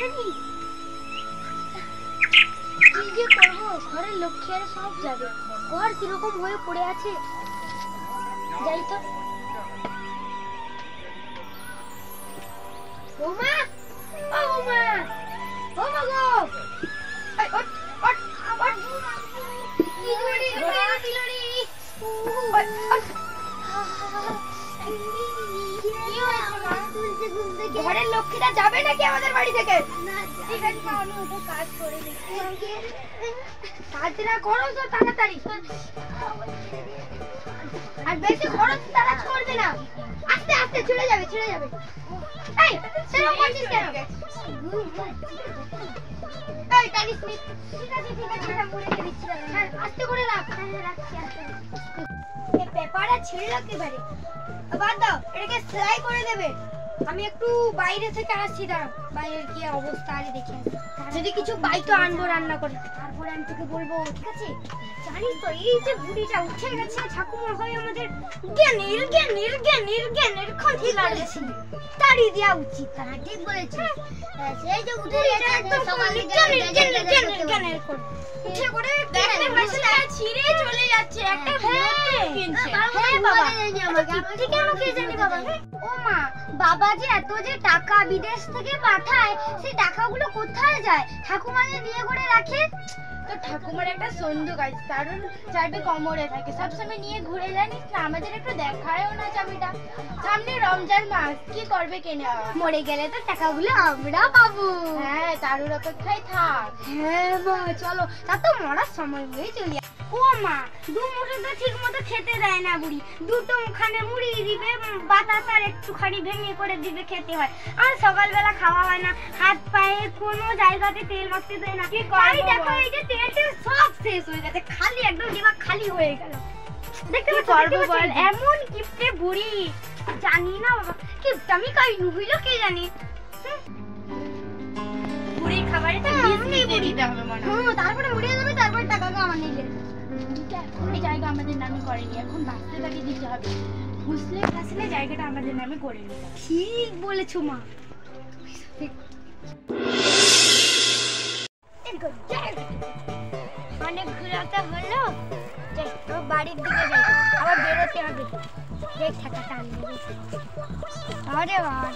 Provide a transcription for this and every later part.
আসেনি। কি যে করবো, ঘরের লক্ষ্মীরা সব যাবে, ঘর কিরকম হয়ে পড়ে আছে। যাই তো। বৌমা, ও বৌমা, বৌমা গো, ঘরের লক্ষ্মীরা যাবে নাকি আমাদের বাড়ি থেকে? ঠিক আছে মা, আমি ওটা কাজ করে দিচ্ছি। কাজ না করো তো তাড়াতাড়ি, আর বেশি খরচ তারা করবে না, আস্তে আস্তে চলে যাবে চলে যাবে। এই সেরকম করছিস কেন? এই টানিস নি। ঠিক আছে এটা মুড়ে দিচ্ছি। হ্যাঁ আস্তে করে রাখ। হ্যাঁ রাখছি আস্তে। এই পেপারটা ছিঁড়লো একেবারে, বাদ দাও, এটাকে সেলাই করে দেবে। আমি একটু বাইরে থেকে আসছি, দাঁড়াও, বাইরের কি অবস্থা আরে দেখে আসি। যদি কিছু পাই তো আনবো রান্না করে, তারপরে আমি তোকে বলবো, ঠিক আছে? জানিস তো এই যে বুড়িটা উঠে গেছে, ঠাকুমা হয় আমাদের জ্ঞানের খোঁজি লাগছে, তাড়িয়ে দেওয়া উচিত। হ্যাঁ ঠিক বলেছিস, সেই যে উঠে গেছে একদম জ্ঞানের করে উঠে করে দেখলে মাছটা ছিঁড়ে চলে যাচ্ছে একটা। হ্যাঁ বাবা ঠিক আমাকে জানি বাবা। ও মা, বাবা যে এত যে টাকা বিদেশ থেকে পাঠায়, সেই টাকাগুলো কোথায় যায়? ঠাকুমাদের নিয়ে করে রাখে তো। ঠাকুমার একটা সন্ধুক আছে, দারুণ চাবি কোমরে থাকে, সবসময় নিয়ে ঘুরে জানিস না। আমাদের একটু দেখায়ও না চাবিটা। সামনে রমজান মাস, কি করবে কেনে? মরে গেলে তো টাকাগুলো আমরা পাবো। হ্যাঁ তারুর অপেক্ষায় থাক। হ্যাঁ মা চলো, তা তো মরার সময় হয়ে চলি। ও মা, দু মুঠো তো ঠিক মতো খেতে দেয় না বুড়ি, দুটো মুখানে মুড়ি দিবে, বাতাস আর একটুখানি ভেঙে করে দিবে, খেতে হয়। আর সকালবেলা খাওয়া হয় না, হাত পায়ে কোনো জায়গাতে তেল মাখতে দেয় না। দেখো এই যে তেল সব শেষ হয়ে গেছে, খালি একদম দিমাগ খালি হয়ে গেল। দেখতে পারবো বল, এমন কিপটে বুড়ি। জানি না বাবা, কিপটা আমি কাই নুহিলো কে জানি। বুড়ির খাবারে তো বিষ দিয়ে দিতে হবে মনে হয়। তারপরে উড়িয়ে যাবে, তারপরে টাকাটা আমার নিলে। এই জায়গা আমাদের নামে করেনি, এখন বাঁচতে তাকে দিতে হবে। ফুসলে ফাসলে জায়গাটা আমাদের নামে করে নিতে হবে। ঠিক বলেছো মা। অনেক ঘুরাতে হলো, বাড়ির দিকে যাই, আবার বেরোতে হবে। দেখ টাকাটা আনবে। আরে বাবা,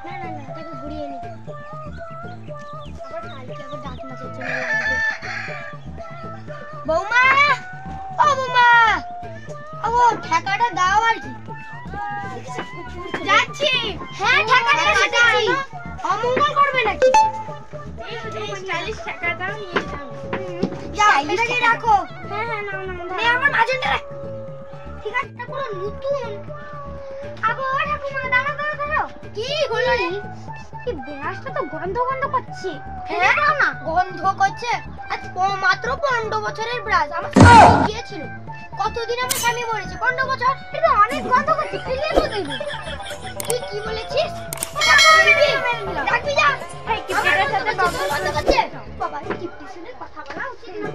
না না না, তাকে ঘুরিয়ে নি, আবার কালকে আবার দাঁত মাছের জন্য লাগবে। বৌমা, ও বৌমা, ও ঠেকাটা দাও আর কি। যাচ্ছি। হ্যাঁ ঠেকাটা এসেছি, অমঙ্গল করবে নাকি? এই 40 টাকা দাও, নিয়ে যাও। যাও এটাকে রাখো। হ্যাঁ হ্যাঁ নাও নাও, নে আমার মাঝনটা রাখ। ঠিক আছে, এটা পুরো নতুন। আগো ঠাকুমা, দাঁড়াও দাঁড়াও দাঁড়াও। কি হলো রে? কি ব্রাশটা তো গন্ধ গন্ধ করছে। ফেলে দাও না। গন্ধ করছে? আজ মাত্র 15 বছরের ব্রাশ, আমার স্বামী গিয়েছিল। কতদিন আমার স্বামী মরেছে? 15 বছর। এটা অনেক গন্ধ করছে, ফেলে তো দেব। তুই কি বলেছিস? রাখবি যা। এই কিপটার সাথে গন্ধ করছে। বাবা এই কিপটির সাথে কথা বলা উচিত না।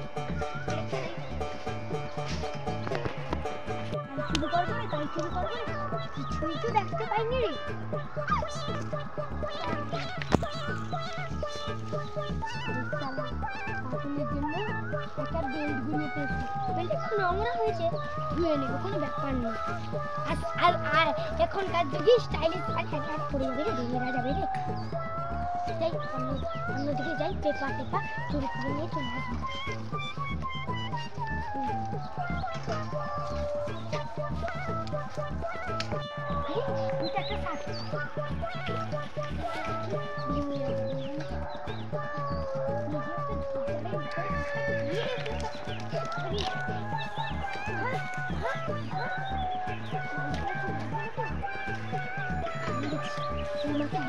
শুরু করবো, তাই শুরু করবো। কিছুই তো দেখতে পাইনি রে। একটা বেল্ট গুলোতে বেল্ট একটু নোংরা হয়েছে, ধুয়ে নেবো, কোনো ব্যাপার নেই। আর এখনকার যুগে স্টাইলিশ আর হ্যান্ড পরে যাবে রে, ভেঙে যাবে রে। যাই অন্যদিকে যাই, পেপার টেপার চুরি করে নিয়ে চলে আসবো।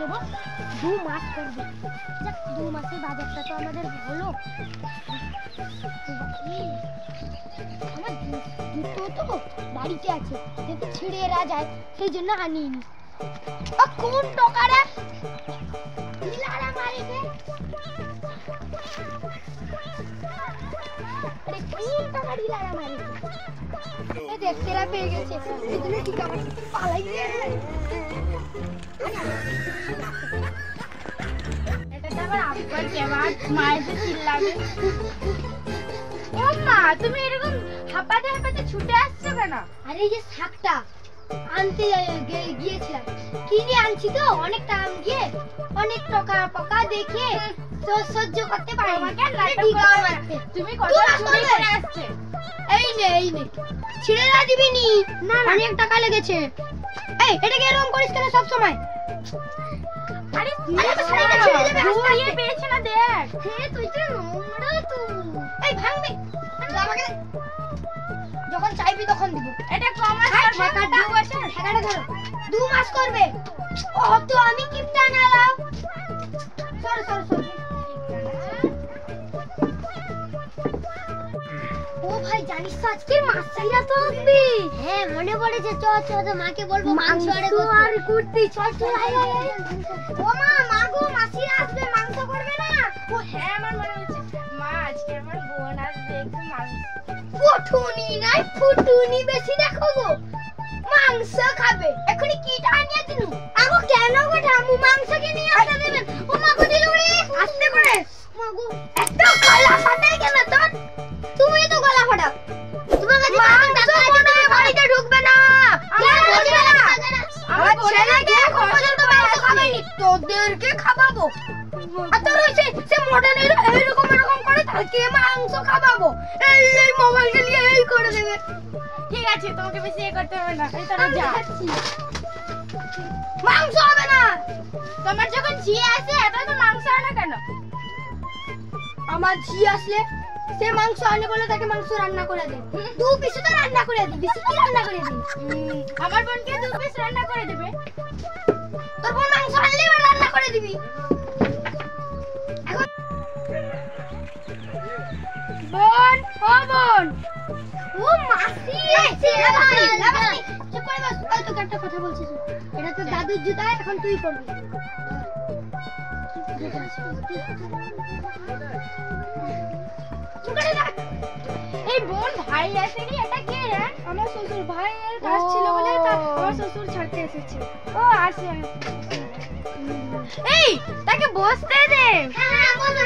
দেবো 2 মাস করবে, 2 মাসের বাজারটা তো আমাদের হলো। আমার জুতো তো বাড়িতে আছে, যদি ছিঁড়ে এরা যায় সেই জন্য আনিনি। কোন টাকারে দিলারা মারিবে? আরে কি অনেক টাকা ঢিলার আমার এই দেখ তেরা পেয়ে গেছে এদিকে কি কাজ পালাই রে এটা তো আবার আব্বা কেমন মায়ের চিল্লাবে ও মা তুমি এরকম হাঁপাতে হাঁপাতে ছুটে আসছো কেন আরে এই যে শাকটা আনতে গিয়েছিলাম কিনে আনছি তো অনেক টাকা গিয়ে অনেক টাকা পকা দেখে তো সহ্য করতে পারি আমাকে তুমি কত চুরি করে আসছে এই নে ছিড়ে না দিবি নি না অনেক টাকা লেগেছে এই এটাকে এরকম করিস কেন সব সময় আরে তো শাড়িটা ছিড়ে যাবে আস্তে পেয়েছ না দেখ হে তুই তো নোংরা তো এই ভাঙবি আমাকে যখন চাইবি তখন দিব এটা কমাস টাকাটা 2 বছর টাকাটা ধরো 2 মাস করবে ও তো আমি কিপটা না লাও সর ও ভাই জানিস তো আজকে মাছ চাইরা তো আসবে হ্যাঁ মনে পড়েছে চ তো মাকে বলবো মাংস আর কুর্তি চল আয় ও মা গো মাসিরা আসবে মাংস করবে না ও হ্যাঁ আমার মনে হচ্ছে মা আজকে আমার বোন আসবে একটু মাংস ফুটুনি বেশি দেখো গো মাংস খাবে এখনি কিটা আনিয়ে দিনু আগো কেন গো ঠামু মাংস কে নিয়ে আসতে দেবেন ও মা গো দিল রে আস্তে করে মা গো এত গলা ফাটাই কেন তোর তুমি তো গলা ফাটাও তোমার কাছে টাকা আছে বাড়িতে ঢুকবে না আমার ছেলেকে পর্যন্ত মাংস খাবেনি তোদেরকে খাওয়াবো আর তোর হইছে সে মডেলের এরকম করে তাকে মাংস খাওয়াবো এই মোবাইলটা নিয়ে এই করে দেবে ঠিক আছে তোমাকে বেশি করতে হবে না এই তোরা যা মাংস হবে না তোমার যখন ঝি আসে এত তো মাংস আনা কেন আমার ঝি আসলে সে মাংস আনে বলে তাকে মাংস রান্না করে দে 2 পিস তো রান্না করে দে বেশি কি রান্না করে দে আমার বোনকে 2 পিস রান্না করে দেবে তোর বোন মাংস আনলে রান্না করে দিবি বোন ও মাসি চুপ করে বস তোকে একটা কথা বলছিস এটা তো দাদুর জুতা এখন তুই পরবি চুপ করে থাক এই বোন ভাই আসেনি এটা কে রে আমার শ্বশুর ভাইয়ের কাজ ছিল বলে আমার শ্বশুর ছাড়তে এসেছে ও আসে এই তাকে বসতে দে হ্যাঁ বস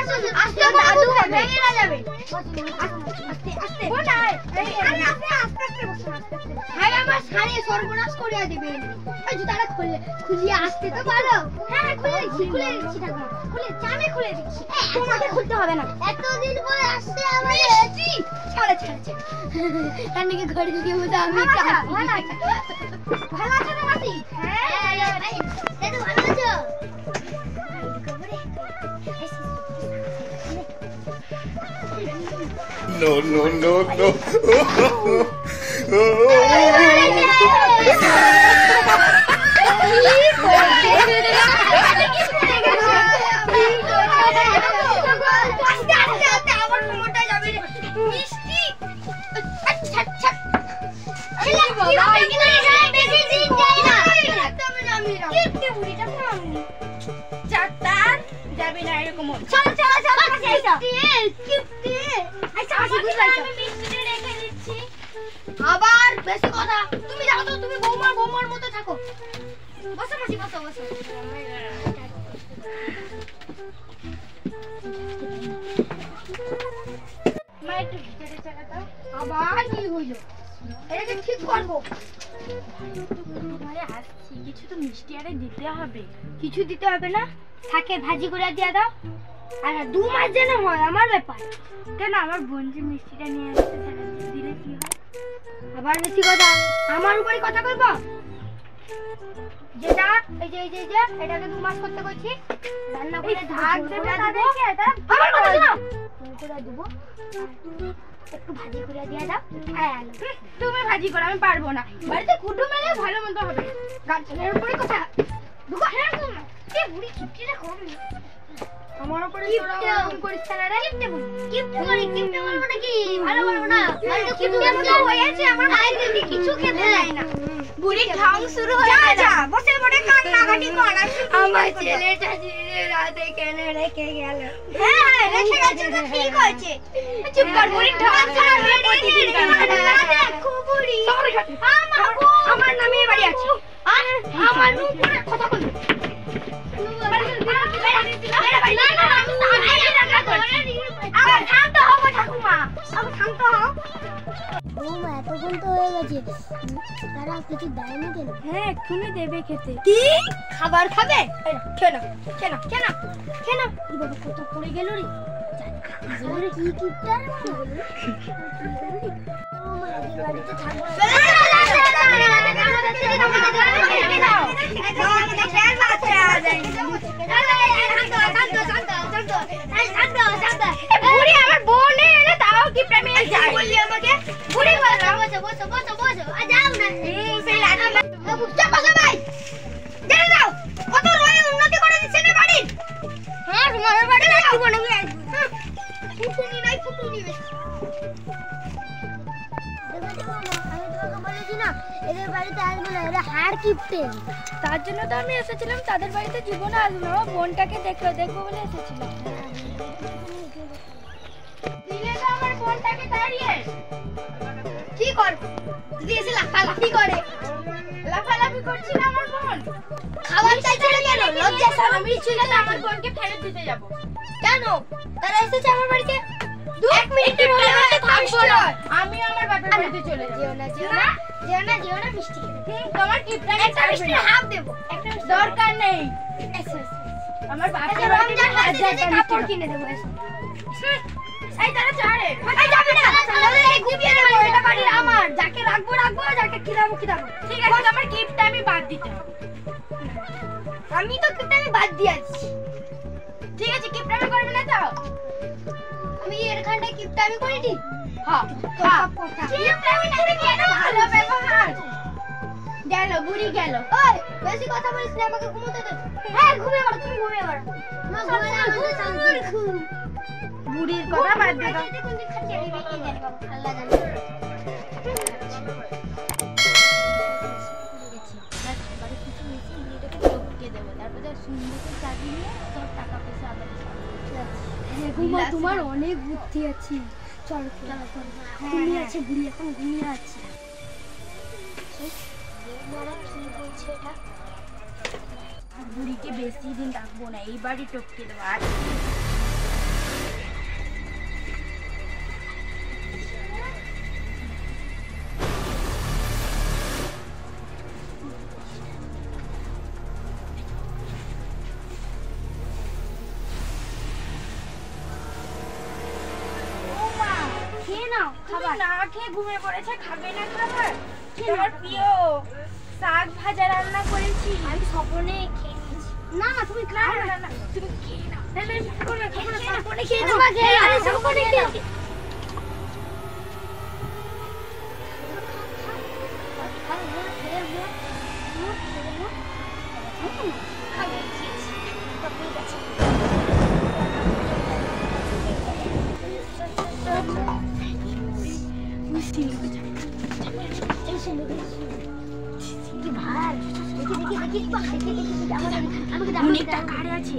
আস্তে দাদু ভেঙে না যাবে আস্তে বোন আস্তে বস ভাই আমার শাড়ি সর্বনাশ করে দিবে এই জুতাটা খুলে আসতে তো ভালো হ্যাঁ খুলে দিচ্ছি টাকা চাবি খুলে দিচ্ছি তোমাকে খুলতে হবে না এতদিন পরে আসছে আমাদের ছাড়ে তার নাকি ঘরে দিয়ে মতো আমি ভালো আছে না মাসি হ্যাঁ দাদু ভালো আছো No. আবার বেশি কথা তুমি যাও তো তুমি বৌমার মতো থাকো বসো মাসি বসো মা একটু ভিতরে চলে দাও আবার কি হইলো এটাকে ঠিক করবো আসছি কিছু তো মিষ্টি আরে দিতে হবে কিছু দিতে হবে না থাকে ভাজি করে দিয়ে দাও আর 2 মাস যেন হয় আমার ব্যাপার কেন আমার বোন যে মিষ্টিটা নিয়ে আসছে সেটা দিলে কি হয় আবার বেশি কথা আমার উপরে কথা কইবো যেটা এই যে এটাকে 2 মাস করতে কইছি রান্না করে ভাগ দেবে তাদেরকে এটা আমার কথা শোনো করে দেব একটু ভাজি করে দিয়ে দাও হ্যাঁ তুমি ভাজি করো আমি পারবো না বাড়িতে কুটুম এলে ভালো মন্দ হবে গাছের উপরে কথা দুগা হ্যাঁ তুমি কি বুড়ি কিপটিটা করবি আমার উপরে তোরা এরকম করিস না রে কিপটি বলবো নাকি ভালো বলবো না ভালো কিপটি হয়েছে আমার ভাই যদি কিছু খেতে দেয় না বুড়ি ঢং শুরু হয়ে গেল। যা বসে পড়ে কান্নাকাটি কর। আমার ছেলেটা রাতে কেন রেখে গেল? হ্যাঁ রেখে গেছে তো ঠিক আছে। চুপ কর, বুড়ি ঢং শুরু হয়ে প্রতিদিন খুব বুড়ি। আমার নামে বাড়ি আছে। আমার উপরে কথা বল। এতক্ষণ তো হয়ে গেছে, তারা কিছু দেয়নি কেন? হ্যাঁ এক্ষুনি দেবে খেতে। কি খাবার খাবে? কেন কেন কেন কেন? কত পড়ে গেল রে। কি কিপটার বাড়িতে থাকবো। আমার বোন এলে তাও কি প্রেমে যায় বললি আমাকে? বুড়ি বললো বসো বসো বসো বসো যাও না। সেই লাঠি চুপ বসো ভাই, জেনে যাও। কত রয়ে উন্নতি করে দিচ্ছে না বাড়ি। হ্যাঁ তোমার বাড়ি আসবো না। ফুটুনি নাই ফুটুনি বেশি। আমি তোমাকে বলেছি না এদের বাড়িতে আসবো না, এরা হাড় কিপটে। তার জন্য তো আমি এসেছিলাম, তাদের বাড়িতে জীবনে আসবো না, বোনটাকে দেখবো বলে এসেছিলাম। দিলে তো আমার বোনটাকে দাঁড়িয়ে কি কর দিদি এসে লাফালাফি করে। লাফালাফি করছি না আমার বোন। খাবার চাইছিল কেন? লজ্জা শরম আমি ছিল না আমার বোনকে ফেরত দিতে যাব। কেন? তারা এসেছে আমার বাড়িতে। 1 মিনিটের মধ্যে থাকবো না। আমি আমার বাপের বাড়িতে চলে যাব। যেও না মিষ্টি খেতে। তোমার কিপটা একটা মিষ্টি হাফ দেব। একটা দরকার নেই। আমার বাপের বাড়িতে কাপড় কিনে দেব। এই তারা চড়ে। এই যাবি না। এই ঘুমিয়ে নেব। এটা বাড়ি আমার। যাকে রাখবো রাখবো, যাকে খিলাবো খিলাবো। ঠিক আছে আমার কিপটা আমি বাদ দিতে হবে। আমি তো কিপটা আমি বাদ দিয়েছি। ঠিক আছে কিপটা আমি করব না তো। আমি এরখানটা কিপটা আমি করিনি। হ্যাঁ হ্যাঁ কিপটা আমি করে কেন? ভালো ব্যবহার গেল বুড়ি গেল। ওই বেশি কথা বলিস না, আমাকে ঘুমোতে দে। হ্যাঁ ঘুমিয়ে পড়, তুমি ঘুমিয়ে পড়। মা ঘুমিয়ে শান্তি। বুড়ির কথা বাদ দে। কোন দিন খাচ্ছি আমি কি জানি বাবা, আল্লাহ জানে। বাড়ি কিছু মিশে বুড়িটাকে টপকে দেবো, তারপরে সুন্দর চাবি নিয়ে তোর টাকা পয়সা আবার তোমার অনেক বুদ্ধি আছে। চলো ঘুমিয়ে আছে বুড়ি, এখন ঘুমিয়ে আছে। বুড়িকে বেশি দিন রাখবো না, এই বাড়ি টপকে দেবো। আর না খেয়ে ঘুমিয়ে পড়েছে, খাবে না খাবার? তোমার প্রিয় শাক ভাজা রান্না করেছি, আমি স্বপনে খেয়ে নিয়েছি। না না তুমি খাও না। না তুমি খেয়ে নাও। না স্বপনে খেয়ে নাও। আরে স্বপনে খেয়ে নাও। অনেকটা কারে আছে।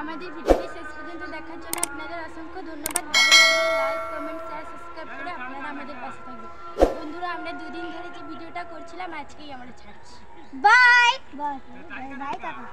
আমাদের ভিডিওটি শেষ পর্যন্ত দেখার জন্য আপনাদের অসংখ্য ধন্যবাদ। লাইক কমেন্ট শেয়ার সাবস্ক্রাইব করে আপনারা আমাদের পাশে থাকবেন। বন্ধুরা আমরা 2 দিন ধরে যে ভিডিওটা করছিলাম আজকেই আমরা ছাড়ছি। বাই বাই বাই কাকা।